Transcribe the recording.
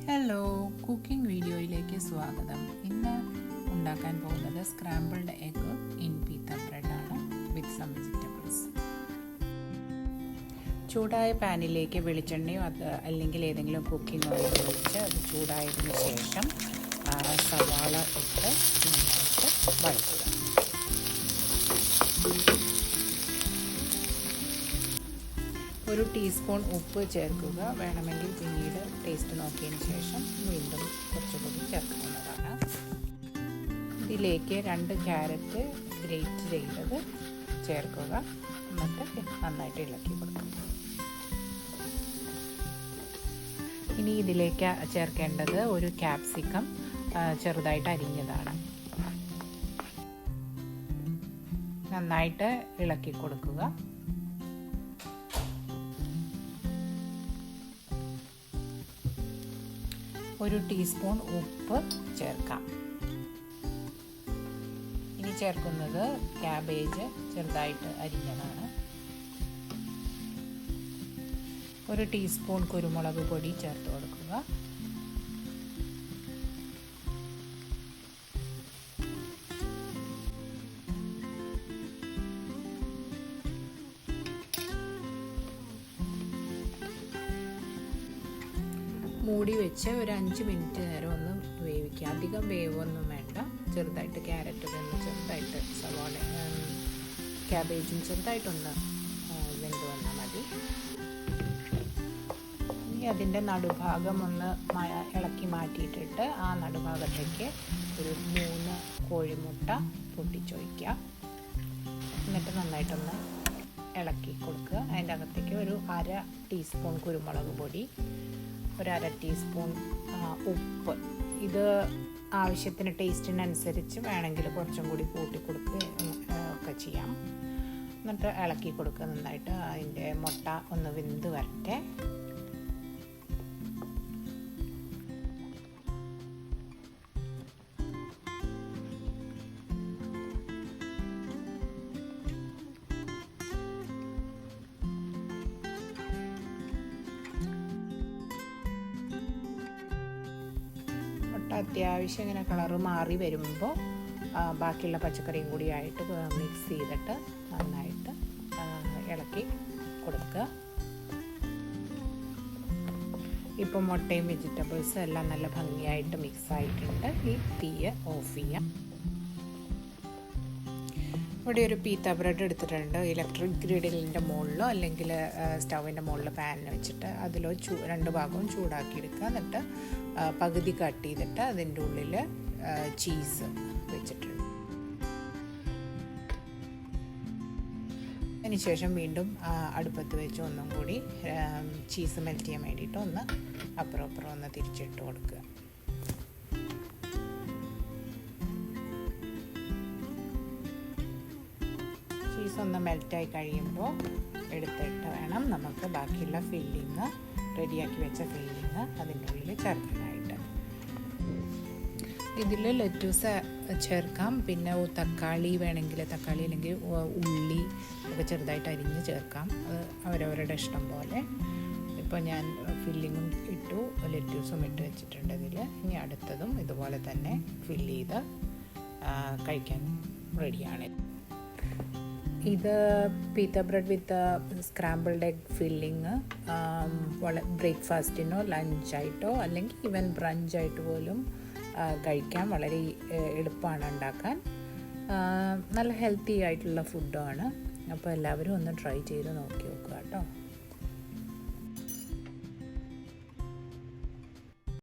Hello, cooking വീഡിയോയിലേക്ക് സ്വാഗതം. ഇന്ന് ഉണ്ടാക്കാൻ പോകുന്നത് സ്ക്രാമ്പിൾഡ് എഗ് ഇൻ പീത്ത ബ്രെഡ് ആണ് വിത്ത് സം വെജിറ്റബിൾസ്. ചൂടായ പാനിലേക്ക് വെളിച്ചെണ്ണയോ അല്ലെങ്കിൽ ഏതെങ്കിലും കുക്കിംഗ് ഓയിൽ ഒഴിച്ച് അത് ചൂടായതിനു ശേഷം സവാള ഇട്ട് നന്നായിട്ട് വഴറ്റുക. ഒരു ടീസ്പൂൺ ഉപ്പ് ചേർക്കുക. വേണമെങ്കിൽ പിന്നീട് ടേസ്റ്റ് നോക്കിയതിന് ശേഷം വീണ്ടും കുറച്ചുകൂടി ചേർക്കാവുന്നതാണ്. ഇതിലേക്ക് 2 ക്യാരറ്റ് ഗ്രേറ്റ് ചെയ്തത് ചേർക്കുക. എന്നിട്ട് നന്നായിട്ട് ഇളക്കി കൊടുക്കുക. ഇനി ഇതിലേക്ക് ചേർക്കേണ്ടത് ഒരു ക്യാപ്സിക്കം ചെറുതായിട്ട് അരിഞ്ഞതാണ്. നന്നായിട്ട് ഇളക്കി കൊടുക്കുക. ഒരു ടീസ്പൂൺ ഉപ്പ് ചേർക്കാം. ഇനി ചേർക്കുന്നത് ക്യാബേജ് ചെറുതായിട്ട് അരിഞ്ഞതാണ്. ഒരു ടീസ്പൂൺ കുരുമുളക് പൊടി ചേർത്ത് കൊടുക്കുക. മൂടി വെച്ച് ഒരു 5 മിനിറ്റ് നേരം ഒന്ന് വേവിക്കുക. അധികം വേവൊന്നും വേണ്ട. ചെറുതായിട്ട് ക്യാരറ്റ് ചെറുതായിട്ട് സവാള ക്യാബേജും ചെറുതായിട്ടൊന്ന് വെന്ത് വന്നാൽ മതി. ഇനി അതിൻ്റെ നടുഭാഗം ഒന്ന് ഇളക്കി മാറ്റിയിട്ടിട്ട് ആ നടുഭാഗത്തേക്ക് ഒരു 3 കോഴിമുട്ട പൊട്ടിച്ചൊഴിക്കുക. എന്നിട്ട് നന്നായിട്ടൊന്ന് ഇളക്കി കൊടുക്കുക. അതിൻ്റെ അകത്തേക്ക് ഒരു 1/2 ടീസ്പൂൺ കുരുമുളക് പൊടി, ഒരു 1/2 ടീസ്പൂൺ ഉപ്പ്. ഇത് ആവശ്യത്തിന് ടേസ്റ്റിനനുസരിച്ച് വേണമെങ്കിൽ കുറച്ചും കൂടി കൂട്ടി കൊടുക്കുക ഒക്കെ ചെയ്യാം. എന്നിട്ട് ഇളക്കി കൊടുക്കുക നന്നായിട്ട്. അതിൻ്റെ മുട്ട ഒന്ന് വെന്ത് വരട്ടെ. അത്യാവശ്യം ഇങ്ങനെ കളറ് മാറി വരുമ്പോൾ ബാക്കിയുള്ള പച്ചക്കറിയും കൂടി ആയിട്ട് മിക്സ് ചെയ്തിട്ട് നന്നായിട്ട് ഇളക്കി കൊടുക്കുക. ഇപ്പോൾ മുട്ടയും വെജിറ്റബിൾസും എല്ലാം നല്ല ഭംഗിയായിട്ട് മിക്സ് ആയിട്ടുണ്ട്. ഈ തീയ് ഓഫ് ചെയ്യാം. ഇവിടെ ഒരു പീത്ത ബ്രെഡ് എടുത്തിട്ടുണ്ട്. ഇലക്ട്രിക് ഗ്രിഡിലിൻ്റെ മുകളിലോ അല്ലെങ്കിൽ സ്റ്റൗവിൻ്റെ മുകളിൽ പാനിന് വെച്ചിട്ട് അതിലോ 2 ഭാഗവും ചൂടാക്കി എടുക്കുക. എന്നിട്ട് പകുതി കട്ട് ചെയ്തിട്ട് അതിൻ്റെ ഉള്ളിൽ ചീസ് വെച്ചിട്ടുണ്ട്. അതിനുശേഷം വീണ്ടും അടുപ്പത്ത് വെച്ച് ഒന്നും കൂടി ചീസ് മെൽറ്റ് ചെയ്യാൻ വേണ്ടിയിട്ട് ഒന്ന് അപ്പുറം ഒന്ന് തിരിച്ചിട്ട് കൊടുക്കുക. ചീസ് ഒന്ന് മെൽറ്റായി കഴിയുമ്പോൾ എടുത്തിട്ട് വേണം നമുക്ക് ബാക്കിയുള്ള ഫില്ലിങ്, റെഡിയാക്കി വെച്ച ഫില്ലിങ് അതിൻ്റെ ഉള്ളിൽ ചേർക്കാനായിട്ട്. ഇതിൽ ലെറ്റൂസ് ചേർക്കാം. പിന്നെ തക്കാളി വേണമെങ്കിൽ തക്കാളി അല്ലെങ്കിൽ ഉള്ളി ഒക്കെ ചെറുതായിട്ട് അരിഞ്ഞ് ചേർക്കാം. അത് അവരവരുടെ ഇഷ്ടം പോലെ. ഇപ്പോൾ ഞാൻ ഫില്ലിങ്ങും ഇട്ടു, ലെറ്റൂസും ഇട്ട് വെച്ചിട്ടുണ്ട് ഇതിൽ. ഇനി അടുത്തതും ഇതുപോലെ തന്നെ ഫില്ല് ചെയ്ത് കഴിക്കാൻ റെഡിയാണ്. ഇത് പീത്ത ബ്രെഡ് വിത്ത് സ്ക്രാമ്പിൾഡ് എഗ് ഫില്ലിങ് ബ്രേക്ക്ഫാസ്റ്റിനോ ലഞ്ചായിട്ടോ അല്ലെങ്കിൽ ഈവൻ ബ്രഞ്ചായിട്ട് പോലും കഴിക്കാൻ വളരെ എളുപ്പമാണ് ഉണ്ടാക്കാൻ. നല്ല ഹെൽത്തി ആയിട്ടുള്ള ഫുഡാണ്. അപ്പോൾ എല്ലാവരും ഒന്ന് ട്രൈ ചെയ്ത് നോക്കി.